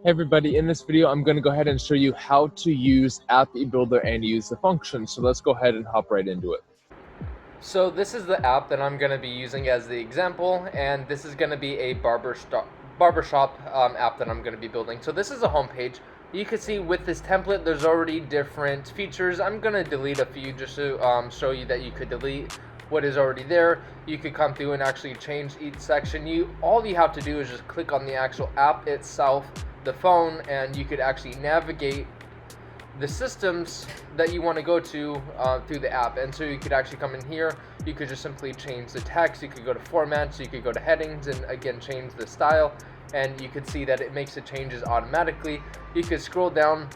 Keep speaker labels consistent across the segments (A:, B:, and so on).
A: Hey everybody, in this video I'm going to go ahead and show you how to use Appebuilder and use the function. So let's go ahead and hop right into it.
B: So this is the app that I'm going to be using as the example, and this is going to be a barbershop app that I'm going to be building. So this is a home page. You can see with this template there's already different features. I'm going to delete a few just to show you that you could delete what is already there. You could come through and actually change each section. All you have to do is just click on the actual app itself, the phone, and you could actually navigate the systems that you want to go to through the app. And so you could actually come in here, you could just simply change the text, you could go to formats, you could go to headings, and again change the style, and you could see that it makes the changes automatically. You could scroll down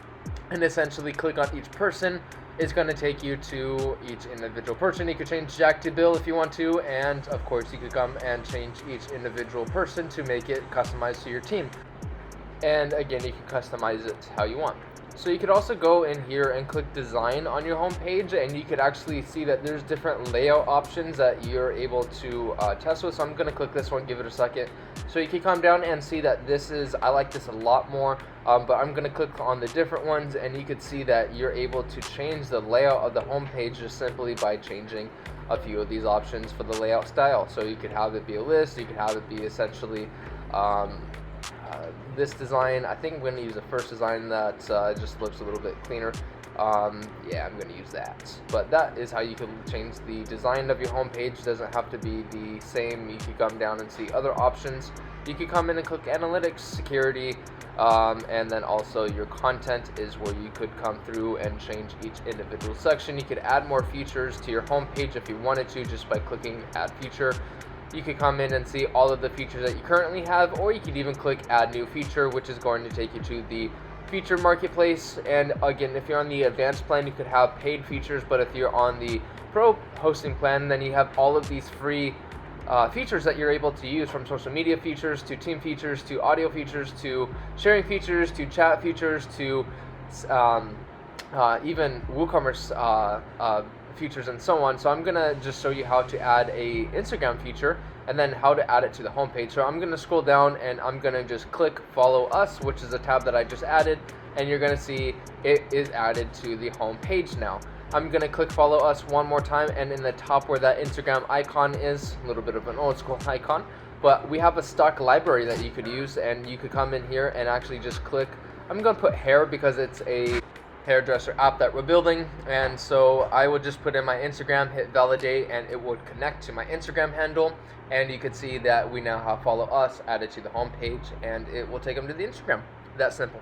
B: and essentially click on each person. It's going to take you to each individual person. You could change Jack to Bill if you want to, and of course you could come and change each individual person to make it customized to your team. And again, you can customize it how you want. So you could also go in here and click design on your home page, and you could actually see that there's different layout options that you're able to test with. So I'm going to click this one, give it a second. So you can come down and see that I like this a lot more, but I'm going to click on the different ones, and you could see that you're able to change the layout of the home page just simply by changing a few of these options for the layout style. So you could have it be a list, you could have it be essentially this design. I think I'm going to use the first design that just looks a little bit cleaner. Yeah, I'm going to use that. But that is how you can change the design of your home page. It doesn't have to be the same. You can come down and see other options. You can come in and click analytics, security, and then also your content is where you could come through and change each individual section. You could add more features to your home page if you wanted to, just by clicking add feature. You could come in and see all of the features that you currently have, or you could even click add new feature, which is going to take you to the feature marketplace. And again, if you're on the advanced plan, you could have paid features, but if you're on the pro hosting plan, then you have all of these free features that you're able to use, from social media features to team features to audio features to sharing features to chat features to even WooCommerce features and so on. So I'm gonna just show you how to add a Instagram feature and then how to add it to the home page. So I'm gonna scroll down and I'm gonna just click follow us, which is a tab that I just added, and you're gonna see it is added to the home page now. I'm gonna click follow us one more time, and in the top where that Instagram icon is, a little bit of an old school icon, but we have a stock library that you could use, and you could come in here and actually just click. I'm gonna put hair because it's a hairdresser app that we're building, and so I would just put in my Instagram, hit validate, and it would connect to my Instagram handle, and you could see that we now have follow us added to the home page, and it will take them to the Instagram. That simple.